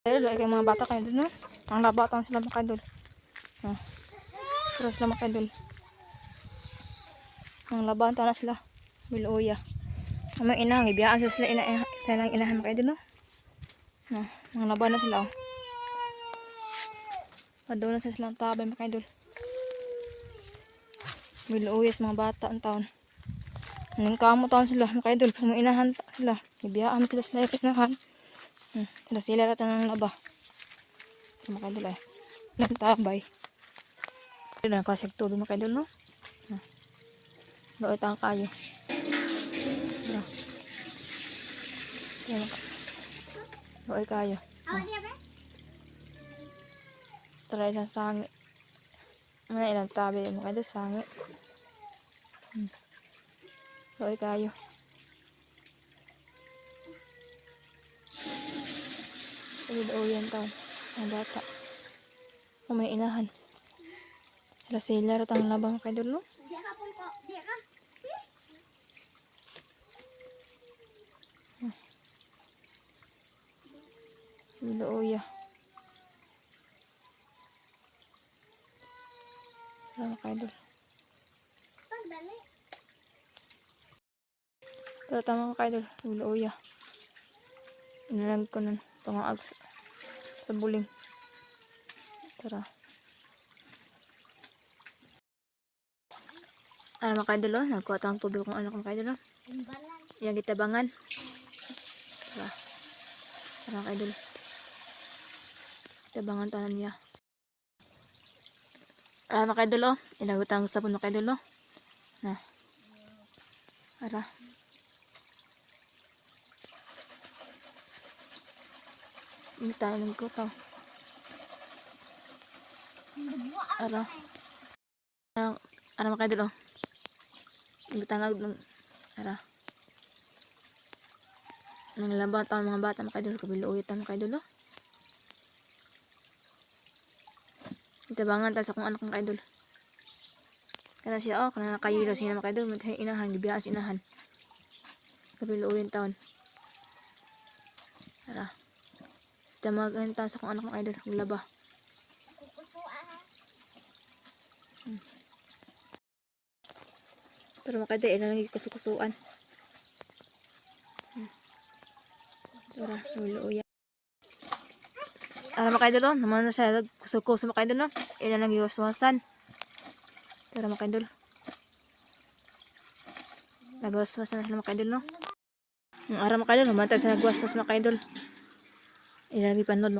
Lagi kay mga bata kayo dun, no? Ang labatang sila mga idol. Pero sila mga idol. Ang labatan na sila. Biluya. Ang mga inang, ibiyaan sila silang inahan mga idol, no? Ang laban na sila, oh. Padoon na silang tabay mga idol. Biluya sa mga bata ang taon. Anong kamo taon sila mga idol. Kung mga inahan sila. Ibiyaan sila inahan. Sila rata ng laba. Mga idol, nagtabay. Ito na kasig tubig mga idol, no? Doon tang kayo. Doon kayo. Tara ilang sangi. Ano ilang tabi mga idol, sangi. Doon kayo. Doon yan taon. Ang bata. Kung may inahan. Sila rata ang labang mga idol, no? Biluya. Sama kaidol. Pero tama ka kaidol. Biluya. Inalag ko nun. Pangaag sa buling. Tara. Ano mga kaidol, oh. Nagkuha tayong tubig kung ano kong kaidol, oh. Yan gitabangan. Tara. Tara mga kaidol. Tabangan tanan niya. Mga kaidol, oh. Ilagutang sabon mga kaidol, oh. Ara. Ini tayo nagkutaw. Ara. Ara mga kaidol, oh. Ibutangag ng ara. Nang laban tayo mga bata mga kaidol. Kabiluoy tayo mga kaidol, oh. Itabangan tayo sa kung anak mga kaidol. Kana siya, oh, kana nakayilo siya mga kaidol. Matay inahan, gibiyas inahan. Kabiluoy taon. Ara. Tamagan tayo sa kung anak mga kaidol. Maglaba. Pero mga kaidol, ilan lagi kusukusuan. Tara, maluya. Ara mga kaidol, oh. Naman na siya kusukuso mga kaidol, no? Ilan lagi waswasan. Tara mga kaidol. Nagwaswas na sila mga kaidol, no? Ang ara mga kaidol, naman tayo sa nagwaswas mga kaidol. Ilan lagi panod.